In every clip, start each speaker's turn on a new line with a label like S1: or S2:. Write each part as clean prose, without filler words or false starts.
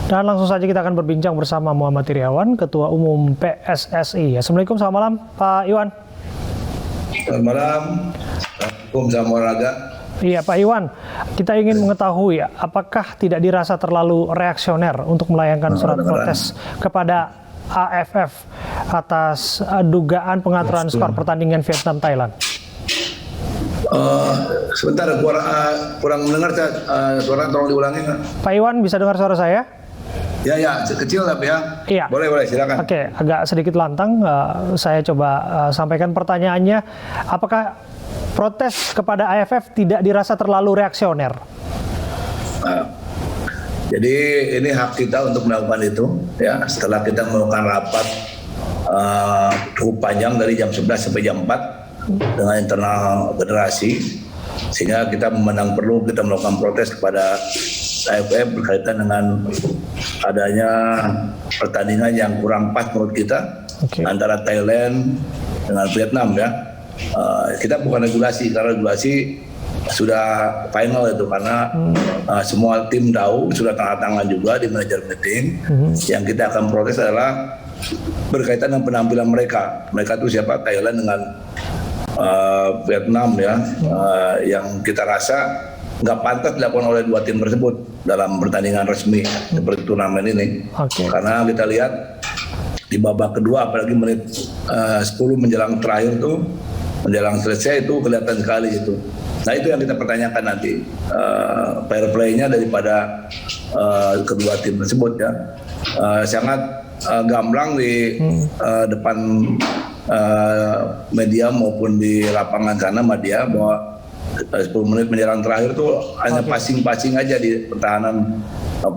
S1: Dan langsung saja kita akan berbincang bersama Muhammad Iriawan, Ketua Umum PSSI. Assalamualaikum, selamat malam Pak Iwan.
S2: Selamat malam, Assalamualaikum sama olahraga.
S1: Iya Pak Iwan, kita ingin mengetahui apakah tidak dirasa terlalu reaksioner untuk melayangkan surat protes kepada AFF atas dugaan pengaturan skor pertandingan Vietnam-Thailand?
S2: Sebentar, kurang mendengar suara, tolong diulangi.
S1: Pak Iwan, bisa dengar suara saya?
S2: Ya, kecil tapi ya.
S1: Iya.
S2: Boleh, silakan.
S1: Oke, agak sedikit lantang. Saya coba sampaikan pertanyaannya. Apakah protes kepada AFF tidak dirasa terlalu reaksioner?
S2: Jadi ini hak kita untuk melakukan itu. Ya, setelah kita melakukan rapat cukup panjang dari jam 11 sampai jam 4 dengan internal federasi, sehingga kita memandang perlu kita melakukan protes kepada AFF berkaitan dengan adanya pertandingan yang kurang pas menurut kita antara Thailand dengan Vietnam ya. Kita bukan regulasi, karena regulasi sudah final itu, karena semua tim tahu, sudah tanda tangan juga di manajer meeting. Yang kita akan protes adalah berkaitan dengan penampilan mereka. Mereka itu siapa? Thailand dengan Vietnam ya, yang kita rasa nggak pantas dilakukan oleh dua tim tersebut dalam pertandingan resmi seperti turnamen ini. Karena kita lihat di babak kedua, apalagi menit 10 menjelang terakhir tuh, menjelang selesai itu kelihatan sekali itu. Nah itu yang kita pertanyakan nanti, fair play-nya daripada kedua tim tersebut ya. Sangat gamblang di depan media maupun di lapangan sana media, bahwa 10 menit menjelang terakhir itu hanya passing-passing aja di pertahanan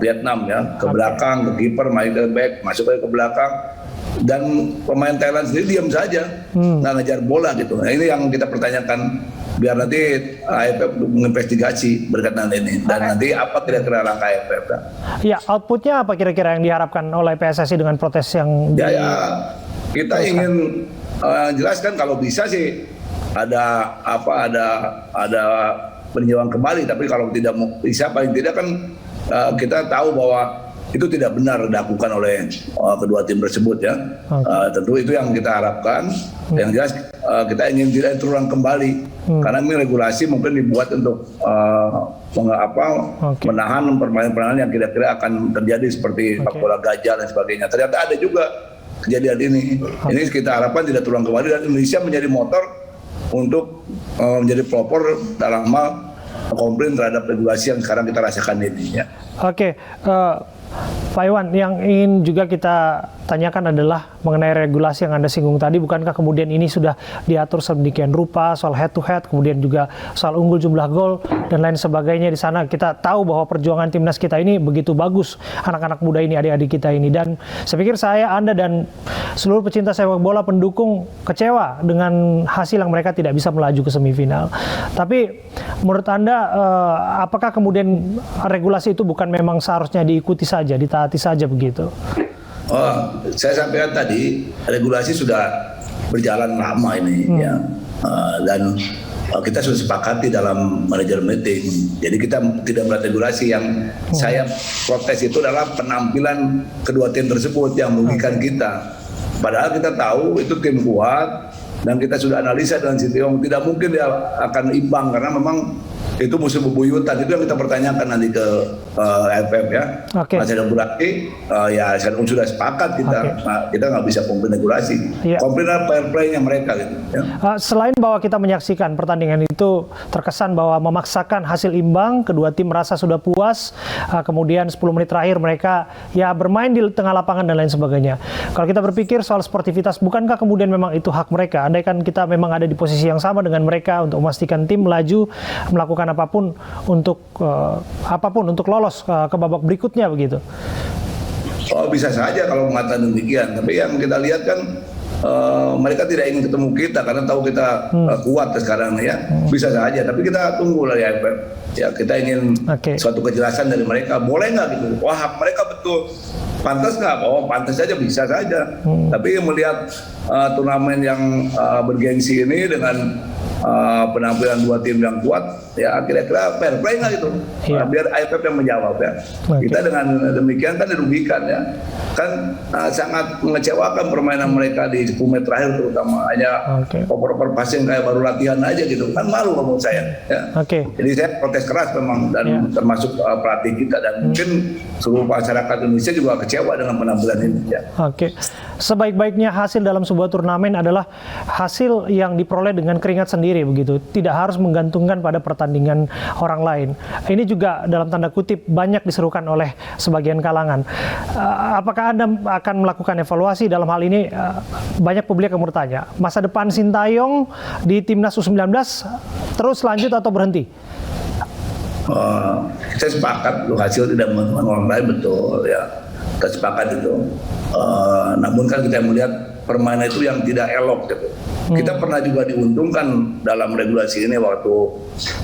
S2: Vietnam ya, ke belakang, ke kiper, main ke back, masuk ke belakang, dan pemain Thailand sendiri diam saja, nggak ngejar bola gitu. Nah ini yang kita pertanyakan, biar nanti AFF menginvestigasi berkaitan ini, dan nanti apa kira-kira langkah AFF.
S1: Ya, outputnya apa kira-kira yang diharapkan oleh PSSI dengan protes yang
S2: kita ingin jelaskan kalau bisa sih ada peninjauan kembali, tapi kalau tidak bisa, paling tidak kan kita tahu bahwa itu tidak benar dilakukan oleh kedua tim tersebut ya. Tentu itu yang kita harapkan. Yang jelas kita ingin tidak terulang kembali, karena ini regulasi mungkin dibuat untuk menahan permainan-permainan yang kira-kira akan terjadi seperti sepak bola gajah dan sebagainya. Ternyata ada juga kejadian ini. Ini kita harapkan tidak terulang kembali, dan Indonesia menjadi motor untuk menjadi pelopor dalam hal komplain terhadap regulasi yang sekarang kita rasakan ini ya.
S1: Pak Iwan, yang ingin juga kita tanyakan adalah mengenai regulasi yang Anda singgung tadi. Bukankah kemudian ini sudah diatur sedemikian rupa, soal head to head, kemudian juga soal unggul jumlah gol dan lain sebagainya di sana. Kita tahu bahwa perjuangan timnas kita ini begitu bagus, anak-anak muda ini, adik-adik kita ini. Dan saya pikir Anda dan seluruh pecinta sepak bola pendukung kecewa dengan hasil yang mereka tidak bisa melaju ke semifinal. Tapi menurut Anda, apakah kemudian regulasi itu bukan memang seharusnya diikuti saja, ditaati saja begitu?
S2: Saya sampaikan tadi, regulasi sudah berjalan lama ini ya, dan kita sudah sepakati dalam manajer meeting. Jadi kita tidak membuat regulasi. Yang saya protes itu adalah penampilan kedua tim tersebut yang merugikan kita. Padahal kita tahu itu tim kuat, dan kita sudah analisa dengan Sinteyong, tidak mungkin dia akan imbang, karena memang itu musuh bebuyutan. Itu yang kita pertanyakan nanti ke AFF ya. Masih ada berarti ya sudah sepakat kita nggak bisa komplain regulasi. Komplain fair play-nya mereka gitu ya.
S1: Selain bahwa kita menyaksikan pertandingan itu terkesan bahwa memaksakan hasil imbang, kedua tim merasa sudah puas, kemudian 10 menit terakhir mereka ya bermain di tengah lapangan dan lain sebagainya. Kalau kita berpikir soal sportivitas, bukankah kemudian memang itu hak mereka? Andaikan kita memang ada di posisi yang sama dengan mereka untuk memastikan tim melaju, melakukan apapun untuk lolos ke babak berikutnya begitu.
S2: Bisa saja kalau mengatakan demikian, tapi yang kita lihat kan mereka tidak ingin ketemu kita karena tahu kita kuat sekarang ya. Bisa saja, tapi kita tunggu lah ya. Ya kita ingin suatu kejelasan dari mereka, boleh nggak gitu? Wah, mereka betul pantas nggak? Pantas saja, bisa saja. Tapi melihat turnamen yang bergengsi ini dengan penampilan dua tim yang kuat, ya kira-kira fair play nggak itu? Biar AFF yang menjawab ya. Kita dengan demikian kan dirugikan ya. Kan sangat mengecewakan permainan mereka di 10 menit terakhir, terutama hanya oper-oper passing kayak baru latihan aja gitu. Kan malu menurut saya. Ya. Jadi saya protes keras memang, dan termasuk pelatih kita, dan mungkin seluruh masyarakat Indonesia juga kecewa dengan penampilan ini. Ya.
S1: Sebaik-baiknya hasil dalam sebuah turnamen adalah hasil yang diperoleh dengan keringat sendiri begitu, tidak harus menggantungkan pada pertandingan orang lain. Ini juga dalam tanda kutip banyak diserukan oleh sebagian kalangan. Apakah Anda akan melakukan evaluasi dalam hal ini? Banyak publik yang bertanya, masa depan Sintayong di Timnas U19 terus lanjut atau berhenti?
S2: Saya sepakat hasil tidak menentukan orang lain, betul ya. Kita sepakat itu. Namun kan kita melihat permainan itu yang tidak elok gitu. Kita pernah juga diuntungkan dalam regulasi ini waktu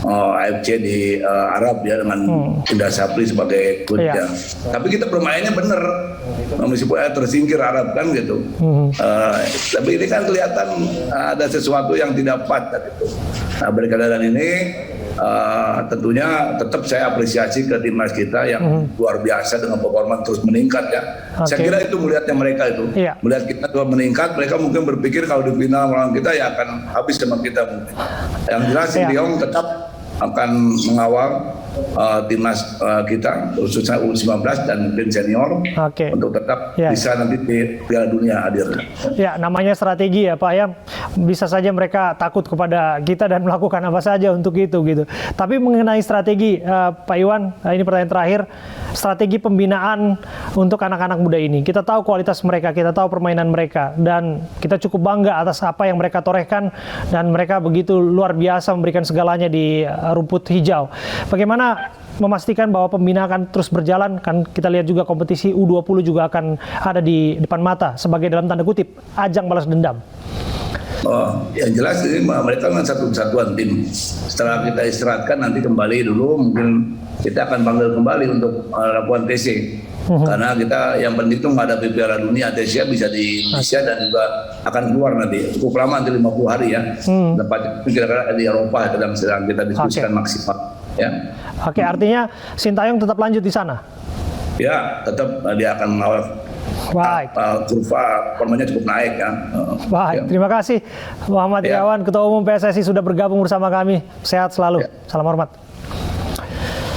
S2: AFC di Arab ya, dengan Indra Sapri sebagai coachnya. Tapi kita bermainnya benar, meskipun tersingkir Arab kan gitu. Tapi ini kan kelihatan ada sesuatu yang tidak pas gitu. Nah, berkaitan ini tentunya tetap saya apresiasi ke timnas kita yang luar biasa dengan performa terus meningkat ya. Saya kira itu melihatnya mereka itu, melihat kita terus meningkat, mereka mungkin berpikir kalau di final melawan kita ya akan habis sama kita mungkin. Yang jelas Sintayong tetap akan mengawal timnas kita, khususnya U19 dan tim senior, untuk tetap bisa nanti di Piala Dunia hadir.
S1: Ya, namanya strategi ya Pak ya. Bisa saja mereka takut kepada kita dan melakukan apa saja untuk itu gitu. Tapi mengenai strategi, Pak Iwan, ini pertanyaan terakhir, strategi pembinaan untuk anak-anak muda ini. Kita tahu kualitas mereka, kita tahu permainan mereka, dan kita cukup bangga atas apa yang mereka torehkan, dan mereka begitu luar biasa memberikan segalanya di rumput hijau. Bagaimana memastikan bahwa pembinaan akan terus berjalan? Kan kita lihat juga kompetisi U20 juga akan ada di depan mata sebagai dalam tanda kutip ajang balas dendam.
S2: Yang jelas ini mereka kan satu kesatuan tim. Setelah kita istirahatkan nanti kembali dulu, mungkin kita akan panggil kembali untuk lakukan TC. Karena kita yang penting itu menghadapi Piala Dunia, TC bisa di Indonesia dan juga akan keluar nanti cukup lama, nanti 50 hari ya. Tepatnya kira-kira di Eropa sedang kita diskusikan maksimal. Ya.
S1: Artinya Sintayong tetap lanjut di sana?
S2: Ya, tetap dia akan mengawal. Kurva formanya cukup naik ya.
S1: Terima kasih Muhammad Irawan, Ketua Umum PSSI sudah bergabung bersama kami. Sehat selalu. Salam hormat.